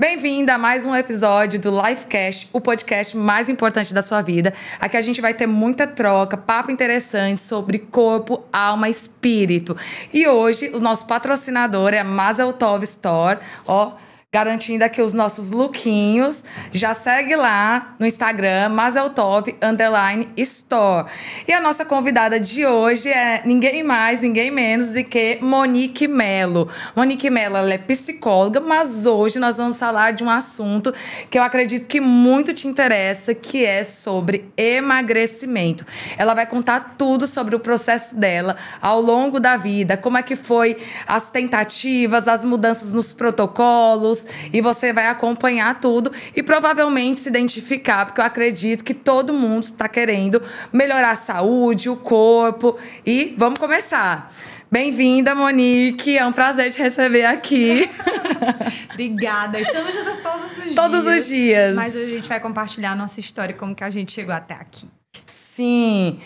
Bem-vinda a mais um episódio do Lifecast, o podcast mais importante da sua vida. Aqui a gente vai ter muita troca, papo interessante sobre corpo, alma e espírito. E hoje o nosso patrocinador é a Mazel Tov Store, garantindo aqui os nossos lookinhos. Já segue lá no Instagram, mazeltov_store. E a nossa convidada de hoje é ninguém mais, ninguém menos do que Monique Mello. Monique Mello, ela é psicóloga, mas hoje nós vamos falar de um assunto que eu acredito que muito te interessa, que é sobre emagrecimento. Ela vai contar tudo sobre o processo dela ao longo da vida, como é que foi as tentativas, as mudanças nos protocolos, e você vai acompanhar tudo e provavelmente se identificar, porque eu acredito que todo mundo está querendo melhorar a saúde, o corpo. E vamos começar. Bem-vinda, Monique. É um prazer te receber aqui. Obrigada. Estamos juntas todos os dias. Todos os dias. Mas hoje a gente vai compartilhar a nossa história, como que a gente chegou até aqui. Sim.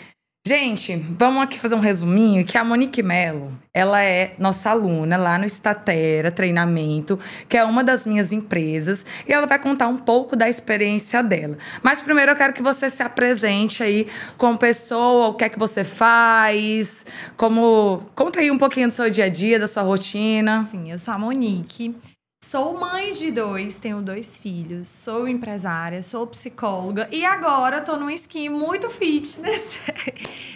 Gente, vamos aqui fazer um resuminho, que a Monique Mello, ela é nossa aluna lá no Statera Treinamento, que é uma das minhas empresas, e ela vai contar um pouco da experiência dela. Mas primeiro eu quero que você se apresente aí como pessoa, o que é que você faz, conta aí um pouquinho do seu dia a dia, da sua rotina. Sim, eu sou a Monique. Sou mãe de 2, tenho 2 filhos, sou empresária, sou psicóloga e agora tô num skin muito fitness.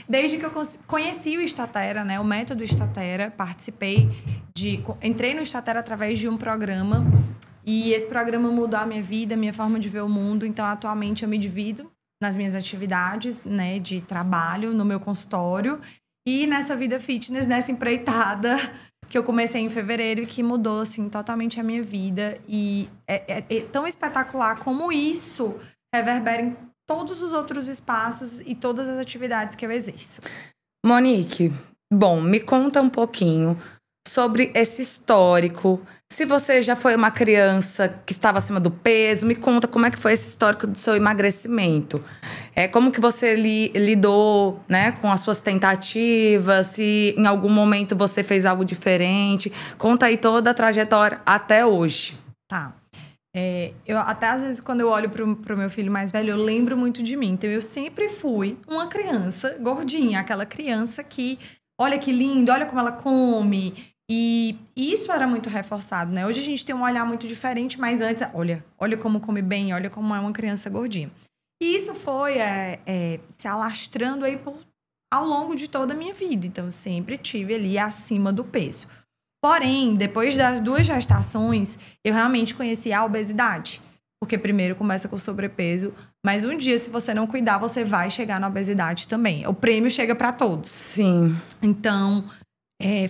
Desde que eu conheci o Statera, né, o método Statera, entrei no Statera através de um programa e esse programa mudou a minha vida, a minha forma de ver o mundo. Então, atualmente eu me divido nas minhas atividades, né, de trabalho, no meu consultório e nessa vida fitness, nessa empreitada que eu comecei em fevereiro e que mudou, assim, totalmente a minha vida. E é tão espetacular como isso reverbera em todos os outros espaços e todas as atividades que eu exerço. Monique, bom, me conta um pouquinho sobre esse histórico. Se você já foi uma criança que estava acima do peso, me conta como é que foi esse histórico do seu emagrecimento. Como que você lidou, né, com as suas tentativas, se em algum momento você fez algo diferente. Conta aí toda a trajetória até hoje. Tá. Eu até às vezes quando eu olho pro meu filho mais velho, eu lembro muito de mim. Então eu sempre fui uma criança gordinha, aquela criança que, olha que lindo, olha como ela come. E isso era muito reforçado, né? Hoje a gente tem um olhar muito diferente, mas antes, olha como come bem, olha como é uma criança gordinha. E isso foi se alastrando aí ao longo de toda a minha vida. Então, eu sempre tive ali acima do peso. Porém, depois das 2 gestações, eu realmente conheci a obesidade. Porque primeiro começa com o sobrepeso, mas um dia, se você não cuidar, você vai chegar na obesidade também. O prêmio chega para todos. Sim. Então,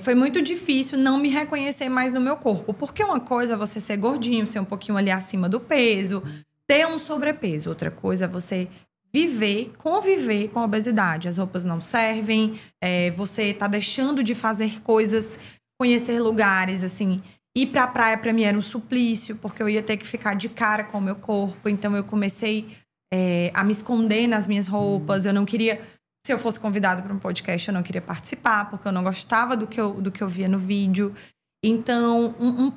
foi muito difícil não me reconhecer mais no meu corpo. Porque uma coisa é você ser gordinho, ser um pouquinho ali acima do peso, ter um sobrepeso. Outra coisa é você conviver com a obesidade. As roupas não servem, você tá deixando de fazer coisas, conhecer lugares, assim. Ir pra praia, pra mim, era um suplício, porque eu ia ter que ficar de cara com o meu corpo. Então, eu comecei a me esconder nas minhas roupas. Eu não queria... Se eu fosse convidada para um podcast, eu não queria participar, porque eu não gostava do que eu via no vídeo. Então, um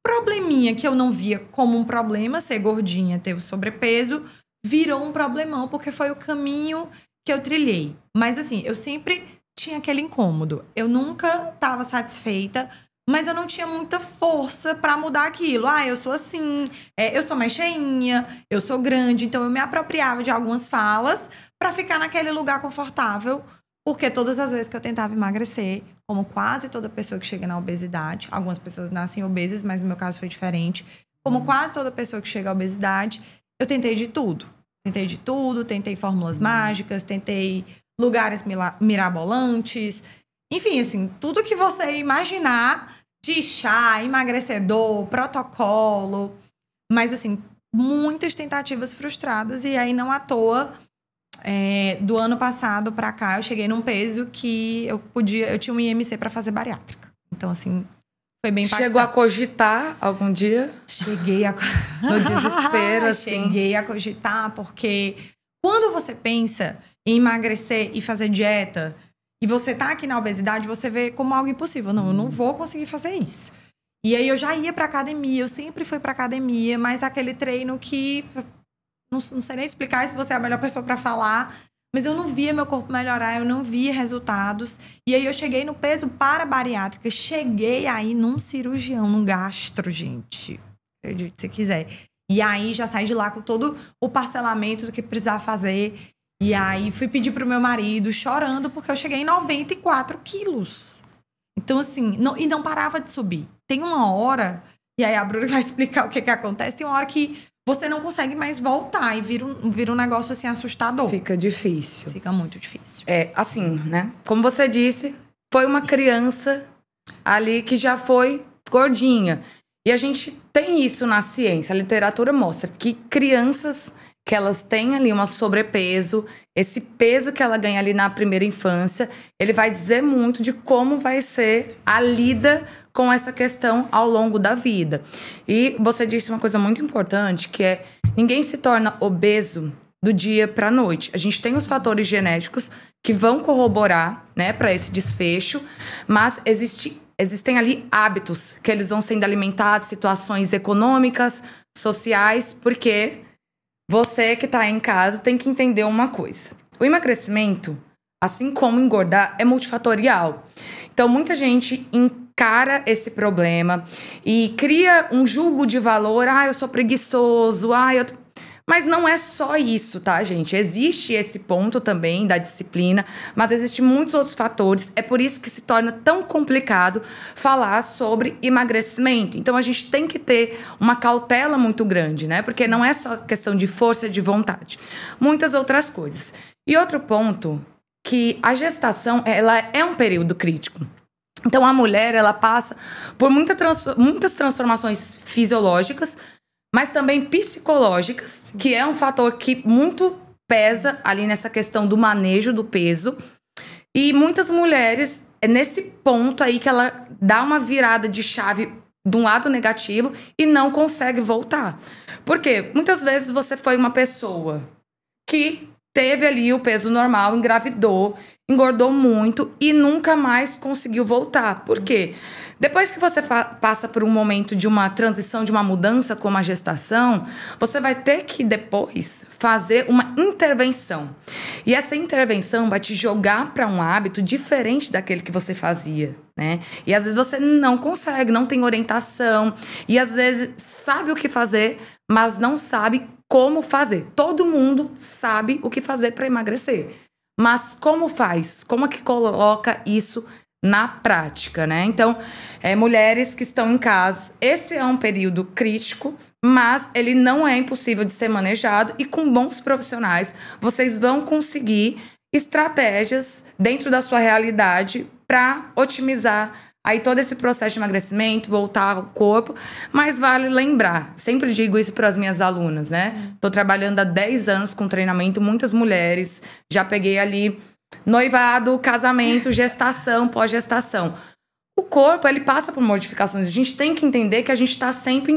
probleminha que eu não via como um problema, ser gordinha, ter o sobrepeso, virou um problemão, porque foi o caminho que eu trilhei. Mas, assim, eu sempre tinha aquele incômodo. Eu nunca estava satisfeita, mas eu não tinha muita força para mudar aquilo. Eu sou assim, eu sou mais cheinha, eu sou grande. Então, eu me apropriava de algumas falas para ficar naquele lugar confortável. Porque todas as vezes que eu tentava emagrecer, como quase toda pessoa que chega na obesidade, algumas pessoas nascem obesas, mas no meu caso foi diferente. Como quase toda pessoa que chega à obesidade, eu tentei de tudo. Tentei fórmulas mágicas, tentei lugares mirabolantes. Enfim, assim, tudo que você imaginar de chá, emagrecedor, protocolo. Mas, assim, muitas tentativas frustradas. E aí, não à toa, do ano passado pra cá, eu cheguei num peso que eu tinha um IMC pra fazer bariátrica. Então, assim, foi bem impactante. Chegou a cogitar algum dia? Cheguei a... No desespero, assim. Cheguei a cogitar, porque quando você pensa em emagrecer e fazer dieta, e você tá aqui na obesidade, você vê como algo impossível. Não, eu não vou conseguir fazer isso. E aí eu já ia pra academia, eu sempre fui pra academia, mas aquele treino que não sei nem explicar se você é a melhor pessoa pra falar, mas eu não via meu corpo melhorar, eu não via resultados. E aí eu cheguei no peso para bariátrica, cheguei aí num cirurgião, num gastro, gente. Acredite se quiser. E aí já saí de lá com todo o parcelamento do que precisava fazer. E aí fui pedir pro meu marido, chorando, porque eu cheguei em 94 quilos. Então, assim, não parava de subir. Tem uma hora, e aí a Bruna vai explicar o que acontece, tem uma hora que você não consegue mais voltar e vira um negócio, assim, assustador. Fica difícil. Fica muito difícil. É, assim, né? Como você disse, foi uma criança ali que já foi gordinha. E a gente tem isso na ciência. A literatura mostra que crianças que elas têm ali um sobrepeso, esse peso que ela ganha ali na primeira infância, ele vai dizer muito de como vai ser a lida com essa questão ao longo da vida. E você disse uma coisa muito importante, que é ninguém se torna obeso do dia para a noite. A gente tem os fatores genéticos que vão corroborar, né, para esse desfecho, mas existem ali hábitos que eles vão sendo alimentados, situações econômicas, sociais, porque você que está em casa tem que entender uma coisa. O emagrecimento, assim como engordar, é multifatorial. Então, muita gente encara esse problema e cria um julgo de valor. Eu sou preguiçoso, Mas não é só isso, tá, gente? Existe esse ponto também da disciplina, mas existem muitos outros fatores. É por isso que se torna tão complicado falar sobre emagrecimento. Então, a gente tem que ter uma cautela muito grande, né? Porque não é só questão de força de vontade. Muitas outras coisas. E outro ponto, que a gestação, ela é um período crítico. Então, a mulher, ela passa por muitas transformações fisiológicas, mas também psicológicas, sim, que é um fator que muito pesa ali nessa questão do manejo do peso. E muitas mulheres, é nesse ponto aí que ela dá uma virada de chave de um lado negativo e não consegue voltar. Por quê? Muitas vezes você foi uma pessoa que teve ali o peso normal, engravidou, engordou muito e nunca mais conseguiu voltar. Por quê? Depois que você passa por um momento de uma transição, de uma mudança como a gestação, você vai ter que depois fazer uma intervenção. E essa intervenção vai te jogar para um hábito diferente daquele que você fazia, né? E às vezes você não consegue, não tem orientação. E às vezes sabe o que fazer, mas não sabe como fazer. Todo mundo sabe o que fazer para emagrecer. Mas como faz? Como é que coloca isso na prática, né? Então, mulheres que estão em casa, esse é um período crítico, mas ele não é impossível de ser manejado e com bons profissionais vocês vão conseguir estratégias dentro da sua realidade para otimizar aí todo esse processo de emagrecimento, voltar ao corpo. Mas vale lembrar, sempre digo isso para as minhas alunas, né? Tô trabalhando há 10 anos com treinamento, muitas mulheres, já peguei ali noivado, casamento, gestação, pós-gestação. O corpo, ele passa por modificações. A gente tem que entender que a gente está sempre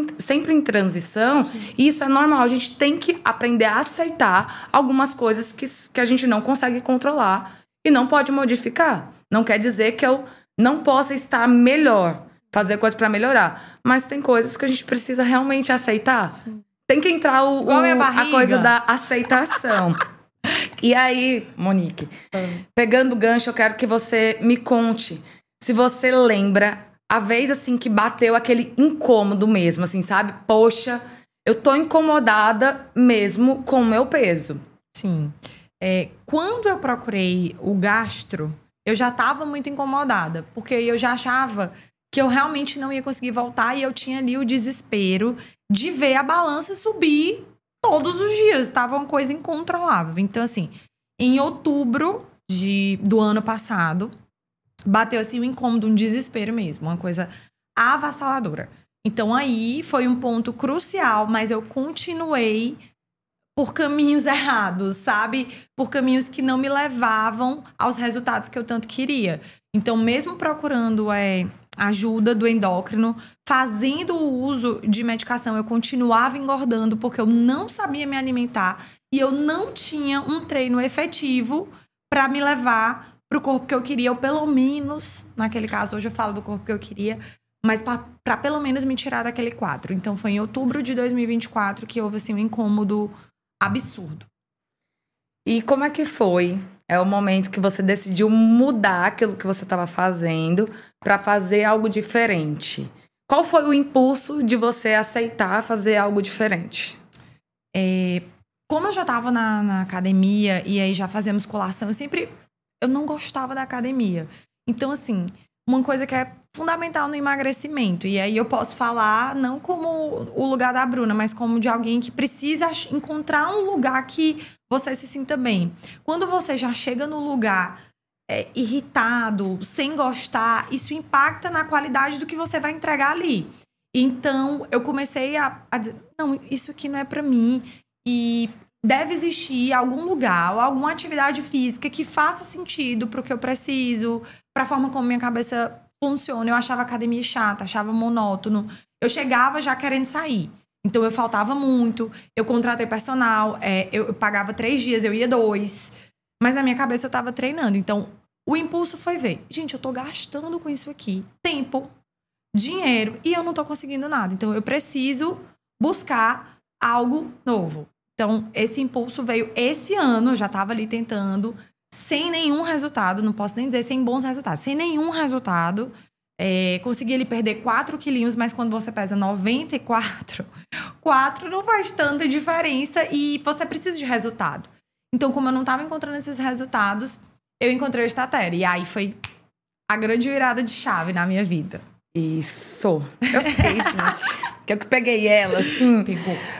em transição. Sim. E isso é normal. A gente tem que aprender a aceitar algumas coisas que a gente não consegue controlar e não pode modificar. Não quer dizer que eu não possa estar melhor, fazer coisas para melhorar. Mas tem coisas que a gente precisa realmente aceitar. Sim. Tem que entrar a coisa da aceitação. E aí, Monique, pegando o gancho, eu quero que você me conte se você lembra a vez, assim, que bateu aquele incômodo mesmo, assim, sabe? Poxa, eu tô incomodada mesmo com o meu peso. Sim. Quando eu procurei o gastro, eu já tava muito incomodada, porque eu já achava que eu realmente não ia conseguir voltar e eu tinha ali o desespero de ver a balança subir todos os dias, estava uma coisa incontrolável. Então, assim, em outubro do ano passado, bateu assim um incômodo, um desespero mesmo, uma coisa avassaladora. Então, aí foi um ponto crucial, mas eu continuei por caminhos errados, sabe? Por caminhos que não me levavam aos resultados que eu tanto queria. Então, mesmo procurando ajuda do endócrino, fazendo o uso de medicação, eu continuava engordando porque eu não sabia me alimentar e eu não tinha um treino efetivo para me levar para o corpo que eu queria, ou pelo menos, naquele caso, hoje eu falo do corpo que eu queria, mas para pra pelo menos me tirar daquele quadro. Então foi em outubro de 2024 que houve assim um incômodo absurdo. E como é que foi? É o momento que você decidiu mudar aquilo que você estava fazendo para fazer algo diferente. Qual foi o impulso de você aceitar fazer algo diferente? Como eu já tava na academia e aí já fazia musculação, eu não gostava da academia. Então, assim, uma coisa que é fundamental no emagrecimento, e aí eu posso falar não como o lugar da Bruna, mas como de alguém que precisa encontrar um lugar que você se sinta bem. Quando você já chega no lugar irritado, sem gostar, isso impacta na qualidade do que você vai entregar ali. Então, eu comecei a dizer, não, isso aqui não é pra mim. E deve existir algum lugar ou alguma atividade física que faça sentido pro que eu preciso, pra forma como minha cabeça funciona. Eu achava a academia chata, achava monótono. Eu chegava já querendo sair. Então, eu faltava muito. Eu contratei personal, eu pagava 3 dias, eu ia 2. Mas na minha cabeça eu tava treinando. Então, o impulso foi ver. Gente, eu tô gastando com isso aqui. Tempo, dinheiro, e eu não tô conseguindo nada. Então, eu preciso buscar algo novo. Então, esse impulso veio esse ano. Eu já tava ali tentando, sem nenhum resultado. Não posso nem dizer sem bons resultados. Sem nenhum resultado. Consegui ele perder 4 quilinhos, mas quando você pesa 94, 4 não faz tanta diferença e você precisa de resultado. Então, como eu não estava encontrando esses resultados, eu encontrei o Statera. E aí foi a grande virada de chave na minha vida. Isso. Eu sei, gente. Que eu que peguei ela, assim,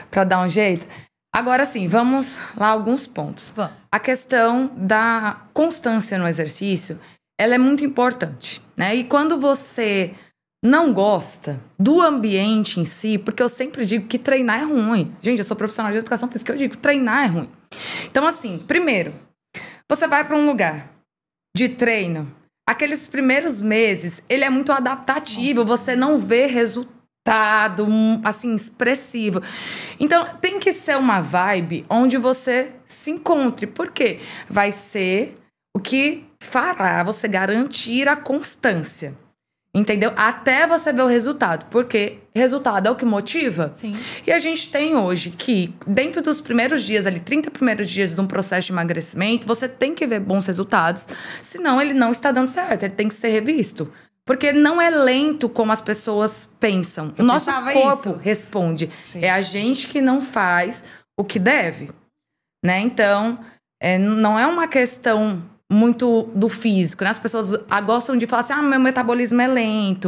pra dar um jeito. Agora, sim, vamos lá alguns pontos. Vamos. A questão da constância no exercício, ela é muito importante, né? E quando você não gosta do ambiente em si, porque eu sempre digo que treinar é ruim. Gente, eu sou profissional de educação física, eu digo que treinar é ruim. Então, assim, primeiro, você vai para um lugar de treino, aqueles primeiros meses, ele é muito adaptativo, você não vê resultado, assim, expressivo. Então, tem que ser uma vibe onde você se encontre. Por quê? Vai ser o que fará você garantir a constância. Entendeu? Até você ver o resultado. Porque resultado é o que motiva. Sim. E a gente tem hoje que, dentro dos primeiros dias, ali, 30 primeiros dias de um processo de emagrecimento, você tem que ver bons resultados. Senão, ele não está dando certo. Ele tem que ser revisto. Porque não é lento como as pessoas pensam. O nosso corpo responde. Sim. É a gente que não faz o que deve. Né? Então, não é uma questão muito do físico, né? As pessoas gostam de falar assim, meu metabolismo é lento,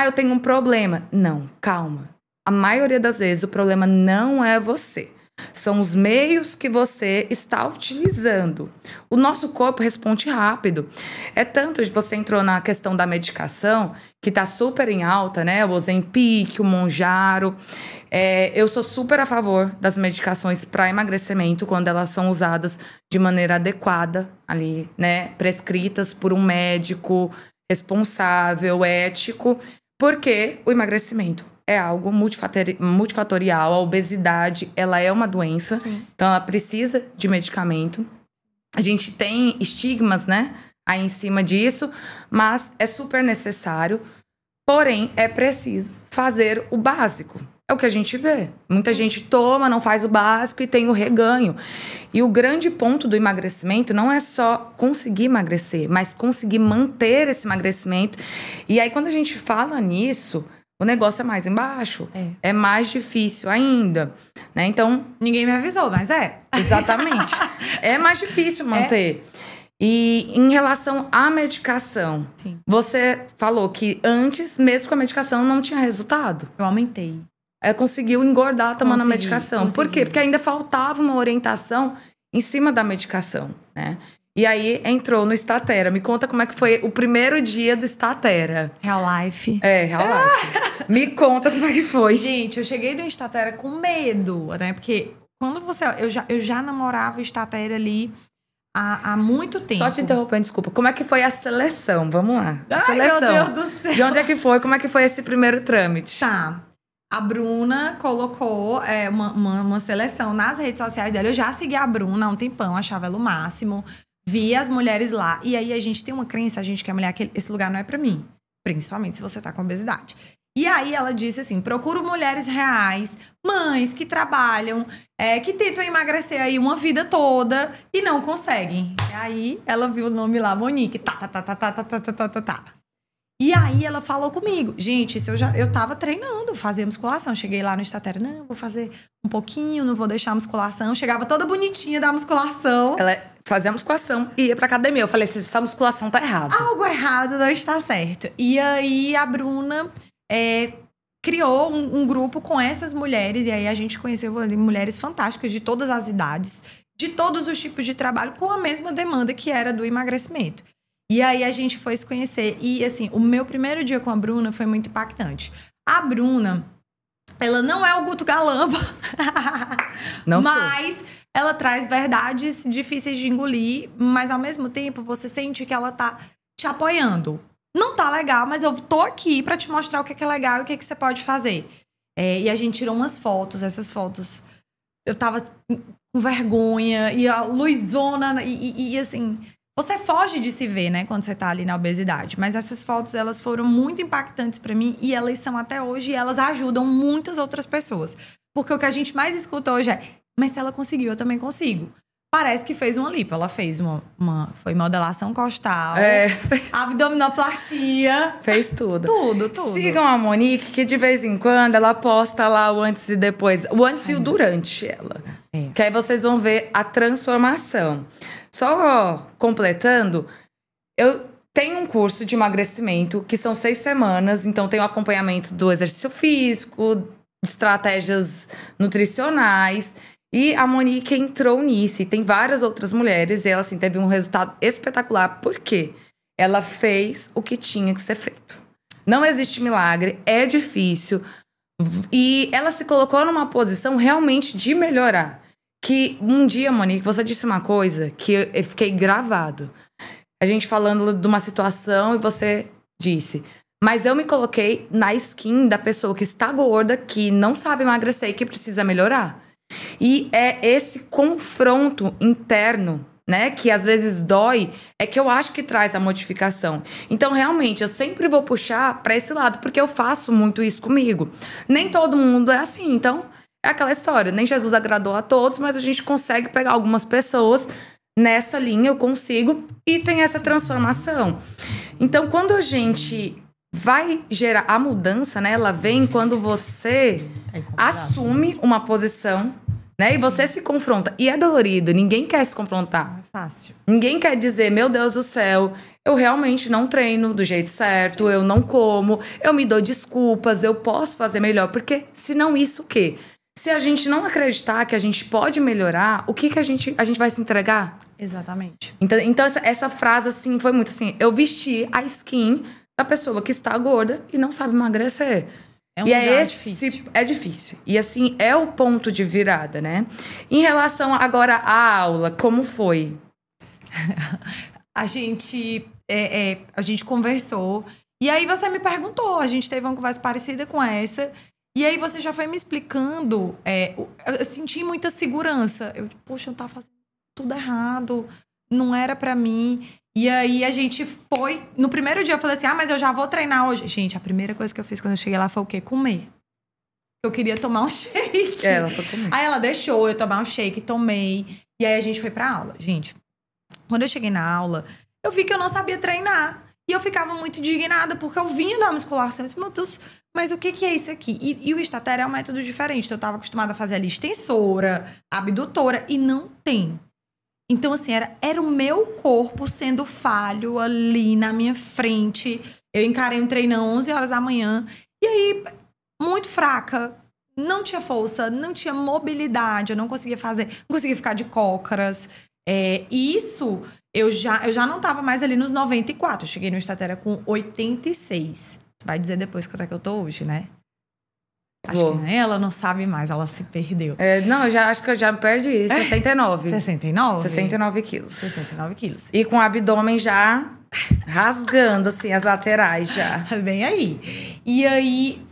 eu tenho um problema. Não, calma. A maioria das vezes o problema não é você. São os meios que você está utilizando. O nosso corpo responde rápido. É tanto que você entrou na questão da medicação, que está super em alta, né? O Ozempic, o Mounjaro. Eu sou super a favor das medicações para emagrecimento quando elas são usadas de maneira adequada, ali, né? Prescritas por um médico responsável, ético, porque o emagrecimento é algo multifatorial. A obesidade, ela é uma doença. Sim. Então ela precisa de medicamento. A gente tem estigmas, né, aí em cima disso, mas é super necessário. Porém, é preciso fazer o básico. É o que a gente vê. Muita gente toma, não faz o básico e tem o reganho. E o grande ponto do emagrecimento não é só conseguir emagrecer, mas conseguir manter esse emagrecimento. E aí, quando a gente fala nisso, o negócio é mais embaixo. É mais difícil ainda, né? Então... Ninguém me avisou, mas é. Exatamente. É mais difícil manter. E em relação à medicação, Sim. Você falou que antes, mesmo com a medicação, não tinha resultado. Eu aumentei. Conseguiu engordar tomando a medicação. Consegui. Por quê? Porque ainda faltava uma orientação em cima da medicação, né? E aí entrou no Statera. Me conta como é que foi o primeiro dia do Statera. Real Life. Real Life. Me conta como é que foi. Gente, eu cheguei no Statera com medo, né? Porque quando eu já namorava o Statera ali há muito tempo. Só te interrompendo, desculpa. Como é que foi a seleção? Vamos lá. Meu Deus do céu. De onde é que foi? Como é que foi esse primeiro trâmite? Tá. A Bruna colocou uma seleção nas redes sociais dela. Eu já segui a Bruna há um tempão, achava ela o máximo. Via as mulheres lá. E aí a gente tem uma crença, a gente que é mulher, que esse lugar não é pra mim. Principalmente se você tá com obesidade. E aí ela disse assim, procuro mulheres reais, mães que trabalham, que tentam emagrecer aí uma vida toda e não conseguem. E aí ela viu o nome lá, Monique, tá. E aí ela falou comigo, gente, eu tava treinando, fazia musculação. Cheguei lá no Statera, não, vou fazer um pouquinho, não vou deixar a musculação. Chegava toda bonitinha da musculação. Ela fazia musculação e ia pra academia. Eu falei, essa musculação tá errada. Algo errado não está certo. E aí a Bruna criou um grupo com essas mulheres. E aí a gente conheceu mulheres fantásticas de todas as idades, de todos os tipos de trabalho, com a mesma demanda que era do emagrecimento. E aí a gente foi se conhecer. E assim, o meu primeiro dia com a Bruna foi muito impactante. A Bruna, ela não é o Guto Galamba. Não mas sou. ela traz verdades difíceis de engolir. Mas ao mesmo tempo, você sente que ela tá te apoiando. Não tá legal, mas eu tô aqui pra te mostrar o que é legal e o que você pode fazer. E a gente tirou umas fotos. Essas fotos, eu tava com vergonha. E a luzona, e assim... Você foge de se ver, né, quando você tá ali na obesidade. Mas essas fotos, elas foram muito impactantes pra mim. E elas são até hoje, e elas ajudam muitas outras pessoas. Porque o que a gente mais escuta hoje é, mas se ela conseguiu, eu também consigo. Parece que fez uma lipo. Ela fez foi modelação costal, abdominoplastia. Fez tudo. Tudo. Sigam a Monique, que de vez em quando ela posta lá o antes e depois. O antes e o durante ela. Que aí vocês vão ver a transformação. Só completando, eu tenho um curso de emagrecimento que são 6 semanas. Então tem o acompanhamento do exercício físico, estratégias nutricionais. E a Monique entrou nisso. E tem várias outras mulheres. E ela, assim, teve um resultado espetacular. Por quê? Ela fez o que tinha que ser feito. Não existe milagre. É difícil. E ela se colocou numa posição realmente de melhorar. Que um dia, Monique, você disse uma coisa que eu fiquei gravado. A gente falando de uma situação e você disse... Mas eu me coloquei na skin da pessoa que está gorda, que não sabe emagrecer e que precisa melhorar. E é esse confronto interno, né, que às vezes dói, é que eu acho que traz a modificação. Então, realmente, eu sempre vou puxar para esse lado, porque eu faço muito isso comigo. Nem todo mundo é assim, então é aquela história. Nem Jesus agradou a todos, mas a gente consegue pegar algumas pessoas nessa linha, eu consigo, e tem essa transformação. Então, quando a gente vai gerar a mudança, né, ela vem quando você assume uma posição, né, e você se confronta. E é dolorido, ninguém quer se confrontar. Não é fácil. Ninguém quer dizer, meu Deus do céu, eu realmente não treino do jeito certo, eu não como, eu me dou desculpas, eu posso fazer melhor. Porque senão isso o quê? Se a gente não acreditar que a gente pode melhorar, o que a gente vai se entregar? Exatamente. Então essa frase, assim, foi muito assim, eu vesti a skin da pessoa que está gorda e não sabe emagrecer. É um lugar difícil. É difícil. E assim, é o ponto de virada, né? Em relação agora à aula, como foi? A gente conversou. E aí você me perguntou. A gente teve uma conversa parecida com essa. E aí você já foi me explicando. Eu senti muita segurança. Poxa, eu tava fazendo tudo errado. Não era pra mim. E aí a gente foi... No primeiro dia eu falei assim, mas eu já vou treinar hoje. Gente, a primeira coisa que eu fiz quando eu cheguei lá foi o quê? Comer. Eu queria tomar um shake. Ela foi comer. Aí ela deixou eu tomar um shake, tomei. E aí a gente foi pra aula. Gente, quando eu cheguei na aula, eu vi que eu não sabia treinar. E eu ficava muito indignada, porque eu vinha da musculação. Eu disse, meu Deus, mas o que é isso aqui? E o Statera é um método diferente. Então eu tava acostumada a fazer ali extensora, abdutora, e não tem. Então, assim, era o meu corpo sendo falho ali na minha frente. Eu encarei um treinão 11 horas da manhã. E aí, muito fraca. Não tinha força, não tinha mobilidade. Eu não conseguia fazer, não conseguia ficar de cócoras. Isso, eu já não tava mais ali nos 94. Eu cheguei no Statera com 86. Você vai dizer depois quanto é que eu tô hoje, né? Acho que ela não sabe mais, ela se perdeu. Não, acho que eu já perdi 69. 69? 69 quilos. 69 quilos. E com o abdômen já rasgando, assim, as laterais já. Bem aí. E aí,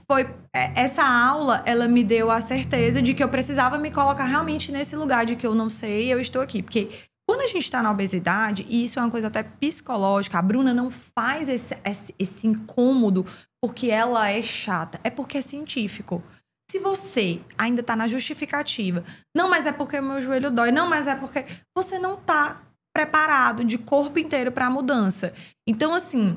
essa aula, ela me deu a certeza de que eu precisava me colocar realmente nesse lugar de que eu não sei, eu estou aqui. Porque quando Quando a gente tá na obesidade, e isso é uma coisa até psicológica, a Bruna não faz esse incômodo porque ela é chata, é porque é científico. Se você ainda tá na justificativa, não, mas é porque meu joelho dói, não, mas é porque você não tá preparado de corpo inteiro para a mudança. Então, assim,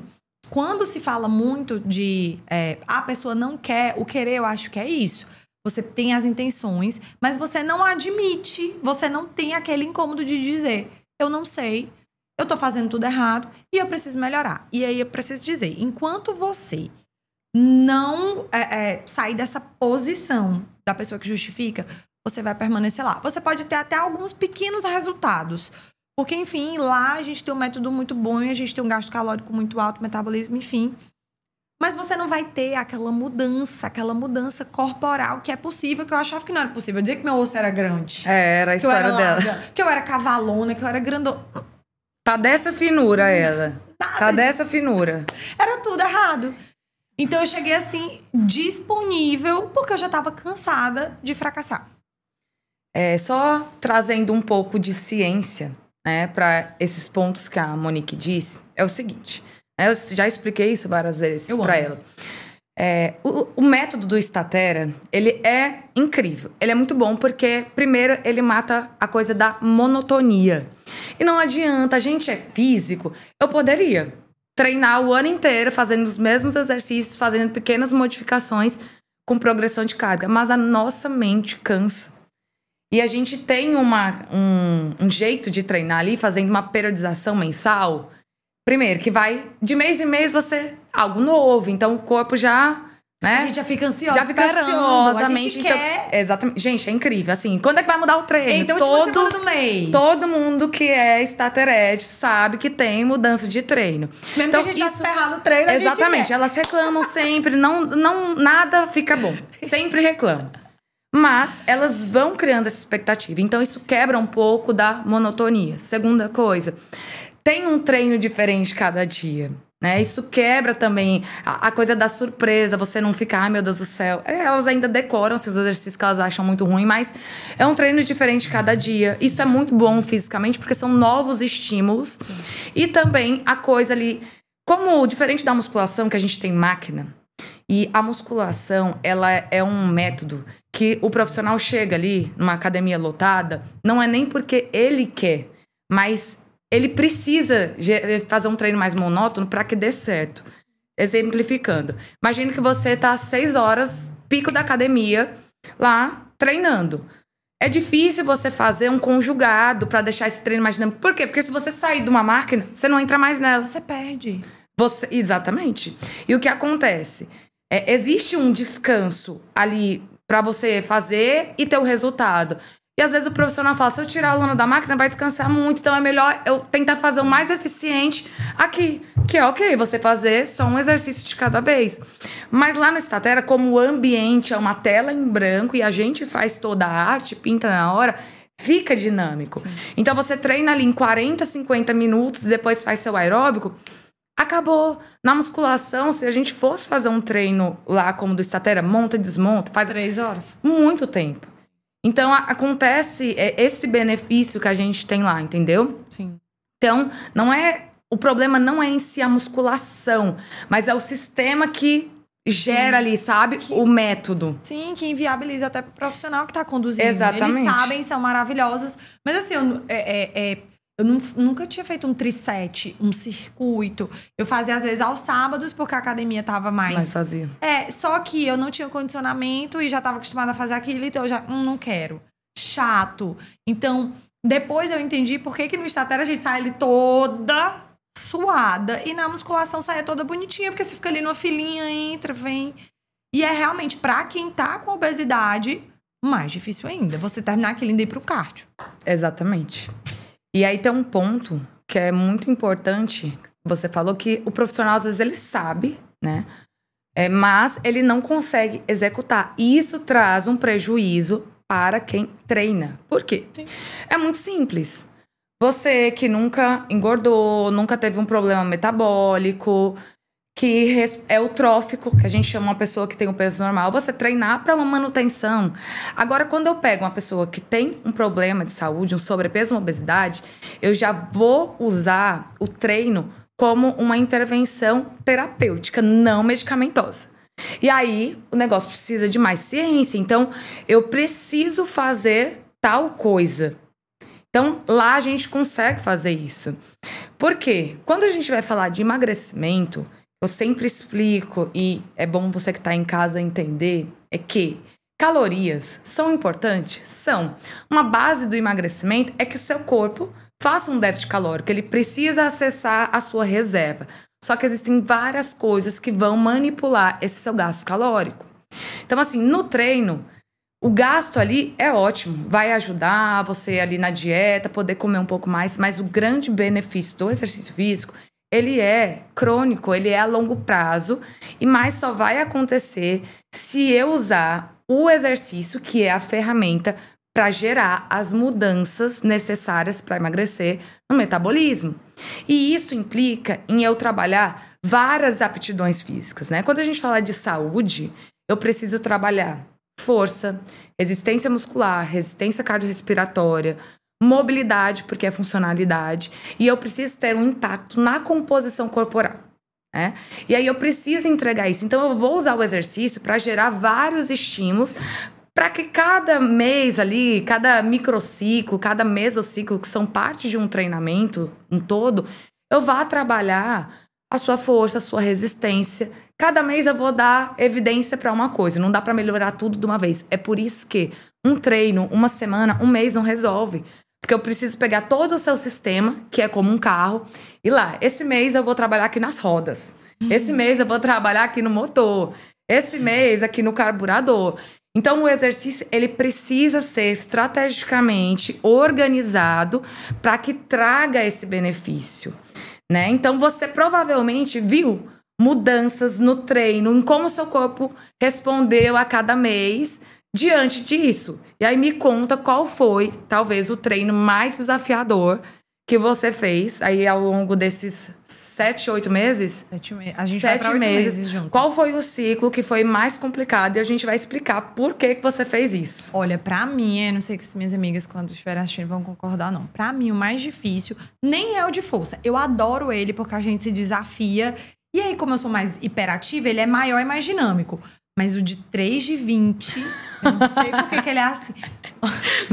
quando se fala muito de a pessoa não quer, o querer eu acho que é isso. Você tem as intenções, mas você não admite, você não tem aquele incômodo de dizer, eu não sei, eu tô fazendo tudo errado e eu preciso melhorar. E aí eu preciso dizer, enquanto você não sair dessa posição da pessoa que justifica, você vai permanecer lá. Você pode ter até alguns pequenos resultados. Porque, enfim, lá a gente tem um método muito bom, a gente tem um gasto calórico muito alto, metabolismo, enfim. Mas você não vai ter aquela mudança corporal que é possível, que eu achava que não era possível. Eu dizia que meu osso era grande. Era a história dela. Que eu era cavalona, que eu era grandona. Tá dessa finura ela. Tá dessa disso. finura. Era tudo errado. Então eu cheguei assim, disponível, porque eu já tava cansada de fracassar. Só trazendo um pouco de ciência, né, para esses pontos que a Monique disse, é o seguinte. Eu já expliquei isso várias vezes para ela. O método do Statera, ele é incrível. Ele é muito bom porque, primeiro, ele mata a coisa da monotonia. E não adianta, a gente é físico. Eu poderia treinar o ano inteiro fazendo os mesmos exercícios, fazendo pequenas modificações com progressão de carga. Mas a nossa mente cansa. E a gente tem um jeito de treinar ali, fazendo uma periodização mensal. Primeiro, que vai de mês em mês você... Algo novo. Então, o corpo já... Né? A gente já fica ansiosa, já fica ansiosa, a gente quer... Exatamente. Gente, é incrível. Assim, quando é que vai mudar o treino? Então, última semana do mês. Todo mundo que é Staterette sabe que tem mudança de treino. Mesmo então, que a gente vá se ferrar no treino, a gente quer. Exatamente. Elas reclamam sempre. Nada fica bom. Sempre reclamam. Mas elas vão criando essa expectativa. Então, isso quebra um pouco da monotonia. Segunda coisa, tem um treino diferente cada dia. Né? Isso quebra também a coisa da surpresa. Você não fica, ai meu Deus do céu. Elas ainda decoram seus exercícios que elas acham muito ruim, mas é um treino diferente cada dia. Sim. Isso é muito bom fisicamente, porque são novos estímulos. Sim. E também a coisa ali, como diferente da musculação, que a gente tem máquina, e a musculação, ela é um método que o profissional chega ali numa academia lotada, não é nem porque ele quer, mas ele precisa fazer um treino mais monótono para que dê certo. Exemplificando. Imagina que você tá às 6 horas, pico da academia, lá, treinando. É difícil você fazer um conjugado para deixar esse treino mais dinâmico. Por quê? Porque se você sair de uma máquina, você não entra mais nela. Você perde. Exatamente. E o que acontece? Existe um descanso ali para você fazer e ter o resultado. E às vezes o profissional fala, se eu tirar a aluna da máquina, vai descansar muito. Então é melhor eu tentar fazer o mais eficiente aqui. Que é ok, você fazer só um exercício de cada vez. Mas lá no Statera, como o ambiente é uma tela em branco e a gente faz toda a arte, pinta na hora, fica dinâmico. Sim. Então você treina ali em 40, 50 minutos, depois faz seu aeróbico, acabou. Na musculação, se a gente fosse fazer um treino lá como do Statera, monta e desmonta, faz 3 horas. Muito tempo. Então, acontece esse benefício que a gente tem lá, entendeu? Sim. Então, o problema não é em si a musculação, mas é o sistema que gera ali, sabe? O método. Sim, que inviabiliza até pro profissional que tá conduzindo. Exatamente. Eles sabem, são maravilhosos. Mas assim, eu nunca tinha feito um triset, um circuito. Eu fazia, às vezes, aos sábados, porque a academia tava mais... Mas fazia. Só que eu não tinha condicionamento e já tava acostumada a fazer aquilo, então eu já não quero. Chato. Então, depois eu entendi por que no Statera a gente sai ali toda suada e na musculação saia toda bonitinha, porque você fica ali numa filinha, entra, vem. E é realmente, pra quem tá com obesidade, mais difícil ainda. Você terminar aquilo e ir pro cardio. Exatamente. E aí tem um ponto que é muito importante. Você falou que o profissional, às vezes, ele sabe, né? Mas ele não consegue executar. E isso traz um prejuízo para quem treina. Por quê? Sim. É muito simples. Você que nunca engordou, nunca teve um problema metabólico, que é o trófico, que a gente chama uma pessoa que tem um peso normal, você treinar para uma manutenção. Agora, quando eu pego uma pessoa que tem um problema de saúde, um sobrepeso, uma obesidade, eu já vou usar o treino como uma intervenção terapêutica, não medicamentosa. E aí, o negócio precisa de mais ciência. Então, eu preciso fazer tal coisa. Então, lá a gente consegue fazer isso. Por quê? Quando a gente vai falar de emagrecimento, eu sempre explico, e é bom você que está em casa entender, é que calorias são importantes? São. Uma base do emagrecimento é que o seu corpo faça um déficit calórico, ele precisa acessar a sua reserva. Só que existem várias coisas que vão manipular esse seu gasto calórico. Então, assim, no treino, o gasto ali é ótimo. Vai ajudar você ali na dieta, poder comer um pouco mais. Mas o grande benefício do exercício físico, ele é crônico, ele é a longo prazo. E mais só vai acontecer se eu usar o exercício, que é a ferramenta, para gerar as mudanças necessárias para emagrecer no metabolismo. E isso implica em eu trabalhar várias aptidões físicas, né? Quando a gente fala de saúde, eu preciso trabalhar força, resistência muscular, resistência cardiorrespiratória, mobilidade, porque é funcionalidade, e eu preciso ter um impacto na composição corporal, né? E aí eu preciso entregar isso. Então eu vou usar o exercício para gerar vários estímulos para que cada mês ali, cada microciclo, cada mesociclo, que são parte de um treinamento, um todo, eu vá trabalhar a sua força, a sua resistência. Cada mês eu vou dar evidência para uma coisa. Não dá para melhorar tudo de uma vez. É por isso que um treino, uma semana, um mês não resolve. Porque eu preciso pegar todo o seu sistema, que é como um carro, e lá, esse mês eu vou trabalhar aqui nas rodas. Esse mês eu vou trabalhar aqui no motor. Esse mês aqui no carburador. Então, o exercício, ele precisa ser estrategicamente organizado para que traga esse benefício, né? Então, você provavelmente viu mudanças no treino, em como o seu corpo respondeu a cada mês diante disso. E aí, me conta qual foi, talvez, o treino mais desafiador que você fez aí ao longo desses 7, 8 meses? 7 meses. A gente vai pra 8 meses juntos. Qual foi o ciclo que foi mais complicado? E a gente vai explicar por que você fez isso. Olha, pra mim, eu não sei se minhas amigas, quando estiverem assistindo, vão concordar, não. Pra mim, o mais difícil nem é o de força. Eu adoro ele porque a gente se desafia. E aí, como eu sou mais hiperativa, ele é maior e mais dinâmico. Mas o de 3 de 20, eu não sei por que ele é assim.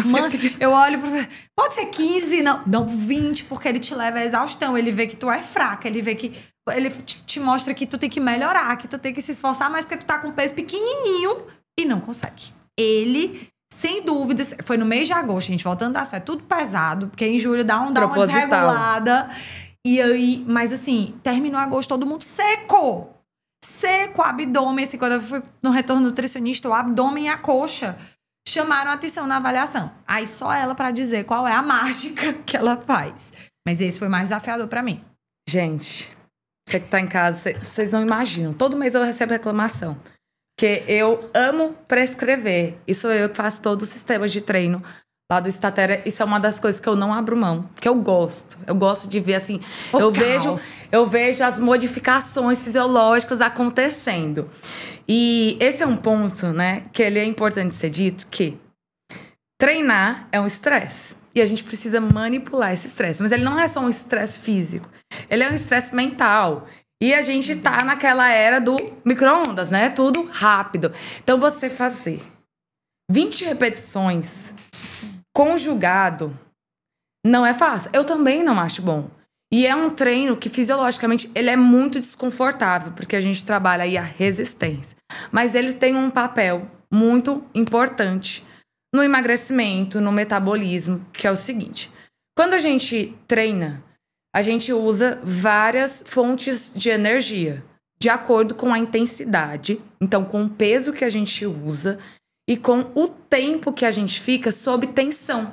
Mano, eu olho pro... Pode ser 15, não 20, porque ele te leva à exaustão. Ele vê que tu é fraca, ele vê que... Ele te mostra que tu tem que melhorar, que tu tem que se esforçar mais porque tu tá com um peso pequenininho e não consegue. Ele, sem dúvidas, foi no mês de agosto, gente, voltando das férias, tudo pesado, porque em julho dá uma desregulada. E aí, mas assim, terminou agosto, todo mundo seco, abdômen, assim, quando eu fui no retorno nutricionista, o abdômen e a coxa chamaram a atenção na avaliação. Aí só ela pra dizer qual é a mágica que ela faz. Mas esse foi mais desafiador pra mim. Gente, você que tá em casa, vocês não imaginam. Todo mês eu recebo reclamação. Porque eu amo prescrever. E sou eu que faço todos os sistemas de treino lá do Statera. Isso é uma das coisas que eu não abro mão. Porque eu gosto. Eu gosto de ver, assim... Eu vejo as modificações fisiológicas acontecendo. E esse é um ponto, né? Que ele é importante ser dito, que treinar é um estresse. E a gente precisa manipular esse estresse. Mas ele não é só um estresse físico. Ele é um estresse mental. E a gente tá naquela era do micro-ondas, né? Tudo rápido. Então, você fazer 20 repetições conjugado não é fácil. Eu também não acho bom. E é um treino que, fisiologicamente, ele é muito desconfortável, porque a gente trabalha aí a resistência. Mas ele tem um papel muito importante no emagrecimento, no metabolismo, que é o seguinte. Quando a gente treina, a gente usa várias fontes de energia, de acordo com a intensidade, então com o peso que a gente usa e com o tempo que a gente fica sob tensão.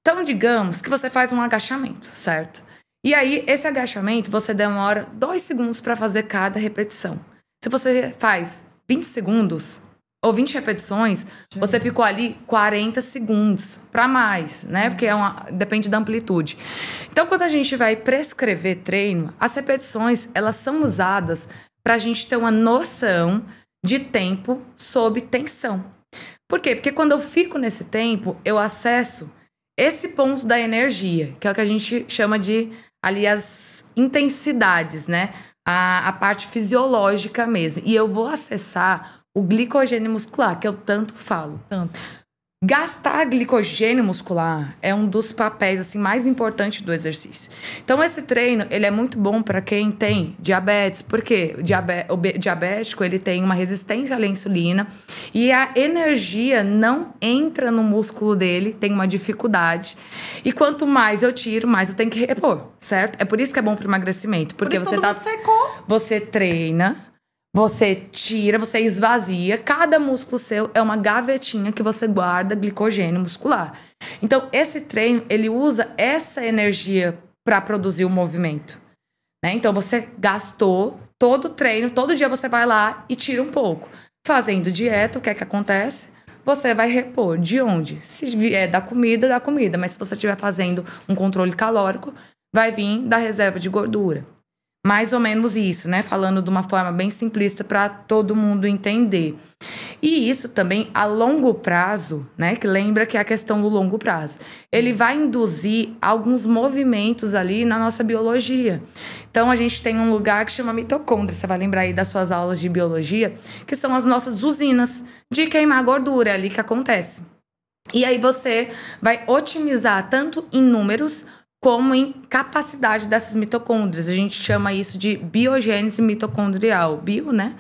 Então, digamos que você faz um agachamento, certo? E aí, esse agachamento, você demora 2 segundos para fazer cada repetição. Se você faz 20 segundos ou 20 repetições, você ficou ali 40 segundos para mais, né? Porque depende da amplitude. Então, quando a gente vai prescrever treino, as repetições, elas são usadas pra gente ter uma noção de tempo sob tensão. Por quê? Porque quando eu fico nesse tempo, eu acesso esse ponto da energia, que é o que a gente chama de, ali, as intensidades, né? A parte fisiológica mesmo. E eu vou acessar o glicogênio muscular, que eu tanto falo. Gastar glicogênio muscular é um dos papéis assim, mais importantes do exercício. Então, esse treino ele é muito bom para quem tem diabetes, porque o diabético ele tem uma resistência à insulina e a energia não entra no músculo dele, tem uma dificuldade. E quanto mais eu tiro, mais eu tenho que repor, certo? É por isso que é bom para emagrecimento. Porque por isso todo mundo secou. Você treina, você tira, você esvazia. Cada músculo seu é uma gavetinha que você guarda glicogênio muscular. Então, esse treino, ele usa essa energia para produzir o movimento, né? Então, você gastou todo o treino, todo dia você vai lá e tira um pouco. Fazendo dieta, o que é que acontece? Você vai repor. De onde? Se vier da comida, da comida. Mas se você estiver fazendo um controle calórico, vai vir da reserva de gordura. Mais ou menos isso, né? Falando de uma forma bem simplista para todo mundo entender. E isso também a longo prazo, né? Que lembra que é a questão do longo prazo. Ele vai induzir alguns movimentos ali na nossa biologia. Então, a gente tem um lugar que chama mitocôndria. Você vai lembrar aí das suas aulas de biologia, que são as nossas usinas de queimar gordura, é ali que acontece. E aí você vai otimizar tanto em números como em capacidade dessas mitocôndrias. A gente chama isso de biogênese mitocondrial. Bio, né?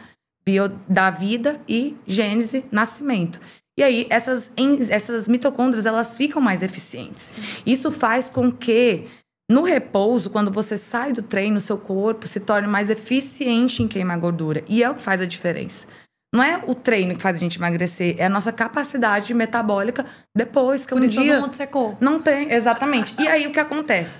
Bio da vida e gênese, nascimento. E aí, essas mitocôndrias, elas ficam mais eficientes. Isso faz com que, no repouso, quando você sai do treino, o seu corpo se torne mais eficiente em queimar gordura. E é o que faz a diferença. Não é o treino que faz a gente emagrecer, é a nossa capacidade metabólica depois que Por isso todo mundo secou. Não tem, exatamente. E aí o que acontece?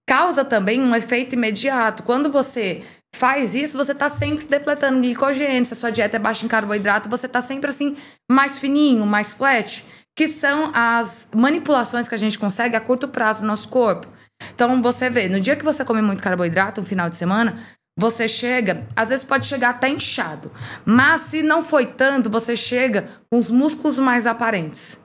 Causa também um efeito imediato. Quando você faz isso, você tá sempre depletando glicogênio. Se a sua dieta é baixa em carboidrato, você tá sempre assim, mais fininho, mais flat. Que são as manipulações que a gente consegue a curto prazo no nosso corpo. Então você vê, no dia que você come muito carboidrato, no final de semana, você chega, às vezes pode chegar até inchado. Mas se não foi tanto, você chega com os músculos mais aparentes.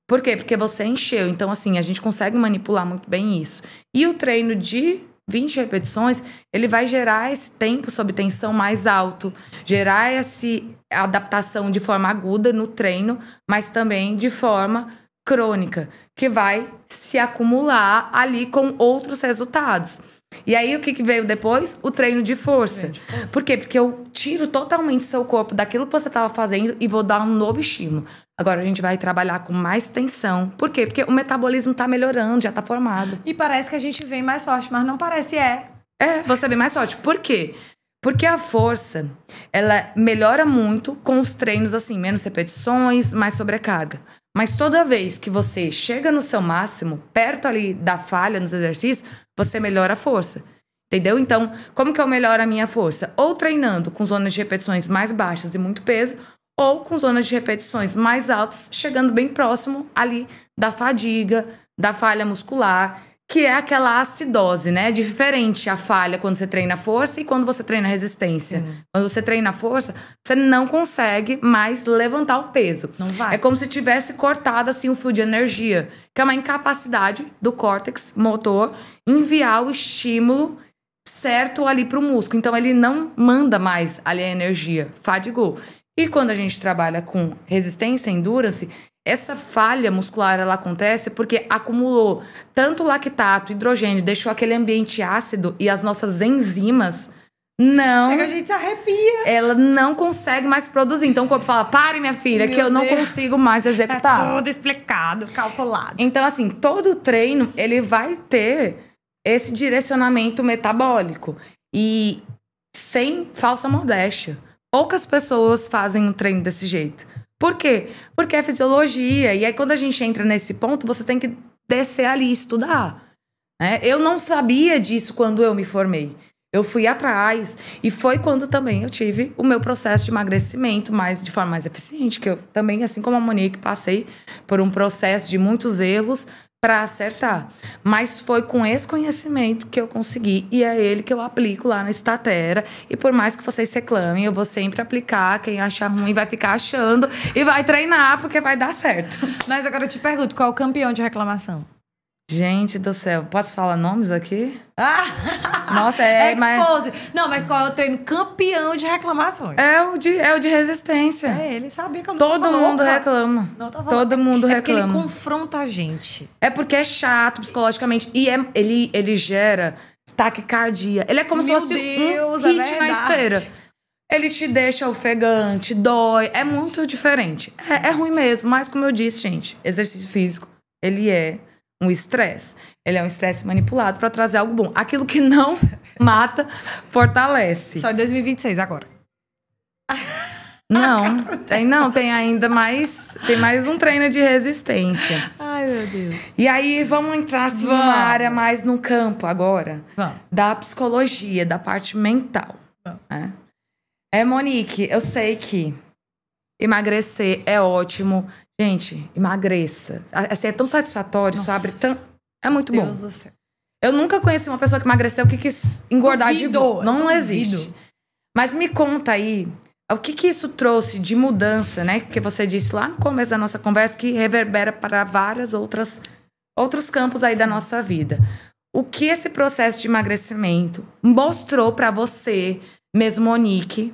Por quê? Porque você encheu. Então, assim, a gente consegue manipular muito bem isso. E o treino de 20 repetições, ele vai gerar esse tempo sob tensão mais alto. Gerar essa adaptação de forma aguda no treino, mas também de forma crônica. Que vai se acumular ali com outros resultados. E aí, o que veio depois? O treino de força. Por quê? Porque eu tiro totalmente seu corpo daquilo que você estava fazendo e vou dar um novo estímulo. Agora, a gente vai trabalhar com mais tensão. Por quê? Porque o metabolismo está melhorando, já está formado. E parece que a gente vem mais forte, mas não parece, você vem mais forte. Por quê? Porque a força, ela melhora muito com os treinos, assim, menos repetições, mais sobrecarga. Mas toda vez que você chega no seu máximo, perto ali da falha nos exercícios, você melhora a força. Entendeu? Então, como que eu melhoro a minha força? Ou treinando com zonas de repetições mais baixas e muito peso, ou com zonas de repetições mais altas, chegando bem próximo ali da fadiga, da falha muscular, que é aquela acidose, né? Diferente a falha quando você treina força e quando você treina resistência. Quando você treina força, você não consegue mais levantar o peso. Não vai. É como se tivesse cortado assim o fio de energia, que é uma incapacidade do córtex motor enviar o estímulo certo ali pro músculo. Então ele não manda mais ali a energia, fadigou. E quando a gente trabalha com resistência, endurance, essa falha muscular ela acontece porque acumulou tanto lactato, hidrogênio, deixou aquele ambiente ácido e as nossas enzimas não... Chega, a gente se arrepia. Ela não consegue mais produzir. Então o corpo fala, pare minha filha, que eu não consigo mais executar. Tá tudo explicado, calculado. Então assim, todo treino ele vai ter esse direcionamento metabólico. E sem falsa modéstia. Poucas pessoas fazem um treino desse jeito. Por quê? Porque é fisiologia. E aí, quando a gente entra nesse ponto, você tem que descer ali e estudar. Né? Eu não sabia disso quando eu me formei. Eu fui atrás. E foi quando também eu tive o meu processo de emagrecimento de forma mais eficiente. Que eu também, assim como a Monique, passei por um processo de muitos erros pra acertar. Mas foi com esse conhecimento que eu consegui. E é ele que eu aplico lá na Statera. E por mais que vocês reclamem, eu vou sempre aplicar. Quem achar ruim vai ficar achando. E vai treinar, porque vai dar certo. Mas agora eu te pergunto, qual é o campeão de reclamação? Gente do céu, posso falar nomes aqui? Ah! Nossa, Expose. Não, mas qual é o treino campeão de reclamações? É o de resistência. Ele sabia que eu não Todo tava mundo louca. reclama. Não tava Todo louca. mundo É porque reclama. ele confronta a gente. É porque é chato psicologicamente. E ele gera taquicardia. Ele é como Meu se fosse Deus, um é hit na verdade. esteira. Ele te deixa ofegante, dói. É muito diferente. É ruim mesmo. Mas como eu disse, gente, exercício físico, ele é um estresse. Ele é um estresse manipulado pra trazer algo bom. Aquilo que não mata, fortalece. Só em 2026 agora. Não, tem ainda mais. Tem mais um treino de resistência. Ai, meu Deus. E aí, vamos entrar assim, numa área mais no campo agora. Vamos. Da psicologia, da parte mental. Né? Monique, eu sei que emagrecer é ótimo. Gente, emagreça. Assim, é tão satisfatório, isso abre tão... É muito bom. Deus do céu. Eu nunca conheci uma pessoa que emagreceu que quis engordar Duvido, de volta. Não duvido. existe. Mas me conta aí, o que isso trouxe de mudança, né? Porque você disse lá no começo da nossa conversa que reverbera para outros campos aí da nossa vida. O que esse processo de emagrecimento mostrou para você, mesmo Monique?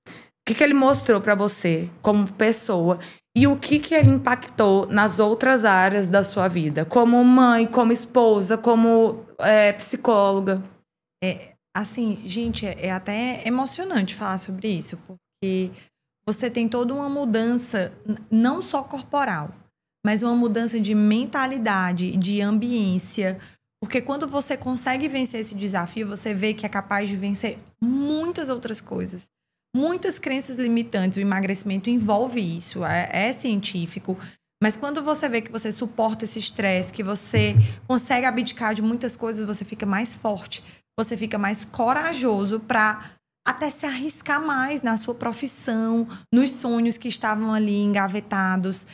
O que ele mostrou para você como pessoa? E o que ele impactou nas outras áreas da sua vida? Como mãe, como esposa, como psicóloga? Assim, gente, é até emocionante falar sobre isso, porque você tem toda uma mudança, não só corporal, mas uma mudança de mentalidade, de ambiência. Porque quando você consegue vencer esse desafio, você vê que é capaz de vencer muitas outras coisas. Muitas crenças limitantes, o emagrecimento envolve isso, é científico. Mas quando você vê que você suporta esse estresse, que você consegue abdicar de muitas coisas, você fica mais forte, você fica mais corajoso para até se arriscar mais na sua profissão, nos sonhos que estavam ali engavetados.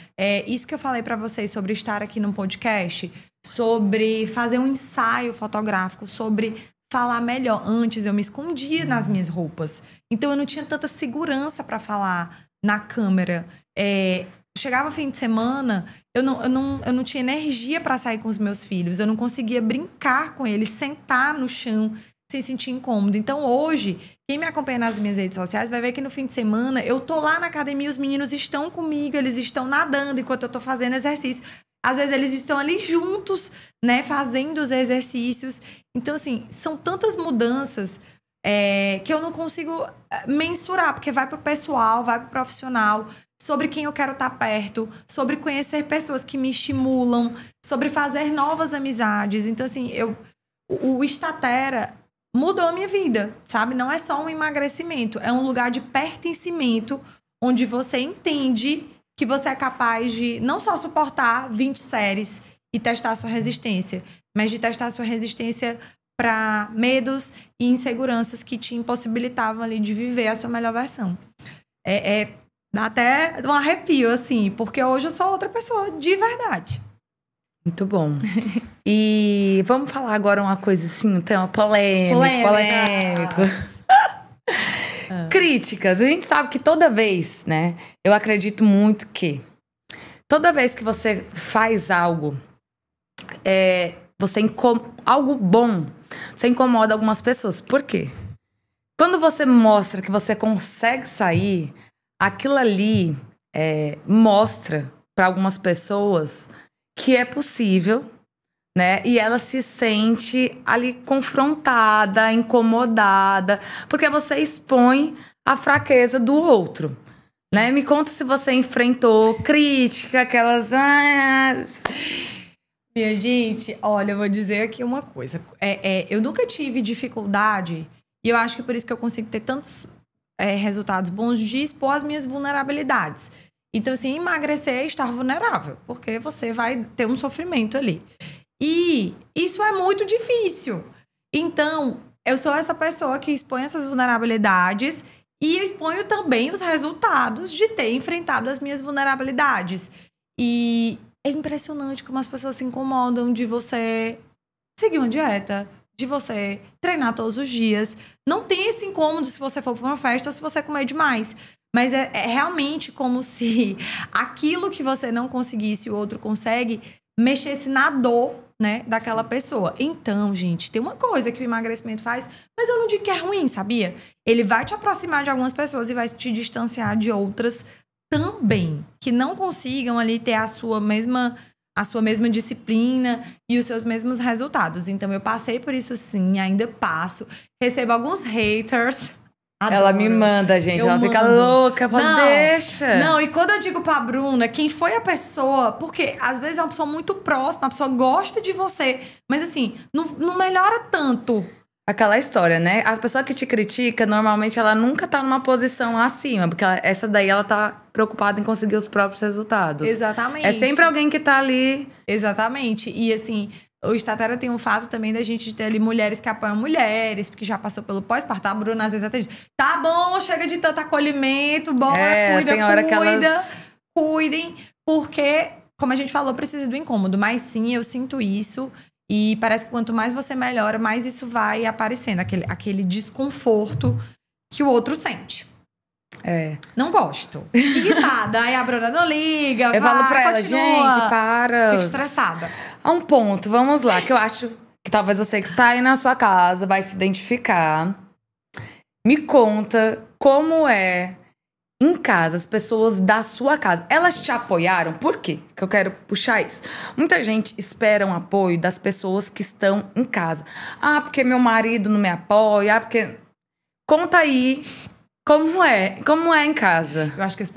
Isso que eu falei para vocês sobre estar aqui no podcast, sobre fazer um ensaio fotográfico, sobre falar melhor. Antes eu me escondia nas minhas roupas. Então eu não tinha tanta segurança para falar na câmera. Chegava fim de semana, eu não tinha energia para sair com os meus filhos. Eu não conseguia brincar com eles, sentar no chão sem sentir incômodo. Então hoje, quem me acompanha nas minhas redes sociais vai ver que no fim de semana eu tô lá na academia, os meninos estão comigo, eles estão nadando enquanto eu tô fazendo exercício. Às vezes eles estão ali juntos, né, fazendo os exercícios. Então, assim, são tantas mudanças que eu não consigo mensurar, porque vai pro pessoal, vai pro profissional, sobre quem eu quero estar perto, sobre conhecer pessoas que me estimulam, sobre fazer novas amizades. Então, assim, o Statera mudou a minha vida, sabe? Não é só um emagrecimento, é um lugar de pertencimento, onde você entende que você é capaz de não só suportar 20 séries e testar a sua resistência, mas de testar a sua resistência para medos e inseguranças que te impossibilitavam ali de viver a sua melhor versão. Dá até um arrepio, assim, porque hoje eu sou outra pessoa, de verdade. Muito bom. E vamos falar agora uma coisa assim, um tema polêmico. Críticas. A gente sabe que toda vez, né? Eu acredito muito que toda vez que você faz algo, algo bom, você incomoda algumas pessoas. Por quê? Quando você mostra que você consegue sair, aquilo ali mostra para algumas pessoas que é possível, né? E ela se sente ali confrontada, incomodada, porque você expõe a fraqueza do outro, né? Me conta se você enfrentou crítica, aquelas... Minha gente, olha, eu vou dizer aqui uma coisa. Eu nunca tive dificuldade, e eu acho que por isso que eu consigo ter tantos resultados bons, de expor as minhas vulnerabilidades. Então, assim, emagrecer é estar vulnerável, porque você vai ter um sofrimento ali. E isso é muito difícil. Então, eu sou essa pessoa que expõe essas vulnerabilidades e eu exponho também os resultados de ter enfrentado as minhas vulnerabilidades. E é impressionante como as pessoas se incomodam de você seguir uma dieta, de você treinar todos os dias. Não tem esse incômodo se você for para uma festa ou se você comer demais. Mas é realmente como se aquilo que você não conseguisse, o outro consegue, mexesse na dor, né, daquela pessoa. Então, gente, tem uma coisa que o emagrecimento faz, mas eu não digo que é ruim, sabia? Ele vai te aproximar de algumas pessoas e vai te distanciar de outras também, que não consigam ali ter a sua mesma disciplina e os seus mesmos resultados. Então, eu passei por isso sim, ainda passo. Recebo alguns haters. Adoro. Ela me manda, gente. Ela fica louca. Fala, deixa. Não, e quando eu digo pra Bruna, quem foi a pessoa... Porque, às vezes, é uma pessoa muito próxima, a pessoa gosta de você. Mas, assim, não melhora tanto. Aquela história, né? A pessoa que te critica, normalmente, ela nunca tá numa posição acima. Porque essa daí, ela tá preocupada em conseguir os próprios resultados. Exatamente. É sempre alguém que tá ali... Exatamente. E, assim... O Statera tem um fato também da gente ter ali mulheres que apoiam mulheres, porque já passou pelo pós-parto. A Bruna às vezes até diz, tá bom, chega de tanto acolhimento, bora, cuidem. Porque, como a gente falou, precisa do incômodo. Mas sim, eu sinto isso. E parece que quanto mais você melhora, mais isso vai aparecendo. Aquele desconforto que o outro sente. Não gosto. Irritada. Aí a Bruna não liga, eu falo pra continua. ela, gente, para. Fico estressada. A um ponto, vamos lá, que eu acho que talvez você que está aí na sua casa vai se identificar. Me conta como é em casa, as pessoas da sua casa. Elas te apoiaram? Por quê? Que eu quero puxar isso. Muita gente espera um apoio das pessoas que estão em casa. Ah, porque meu marido não me apoia. Ah, porque... Conta aí como é em casa. Eu acho que esse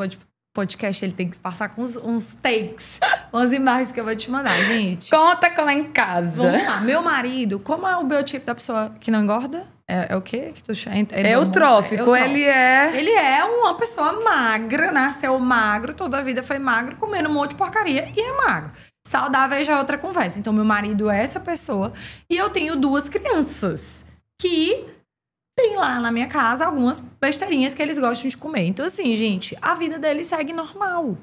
podcast ele tem que passar com uns takes, umas imagens que eu vou te mandar, gente. Conta como é em casa. Vamos lá, meu marido, como é o biotipo da pessoa que não engorda? É o quê que tu chama? Eutrófico, ele é... Ele é uma pessoa magra, nasceu magro, toda a vida foi magro, comendo um monte de porcaria e é magro. Saudável já é outra conversa. Então, meu marido é essa pessoa e eu tenho 2 crianças que... Tem lá na minha casa algumas besteirinhas que eles gostam de comer. Então, assim, gente, a vida deles segue normal.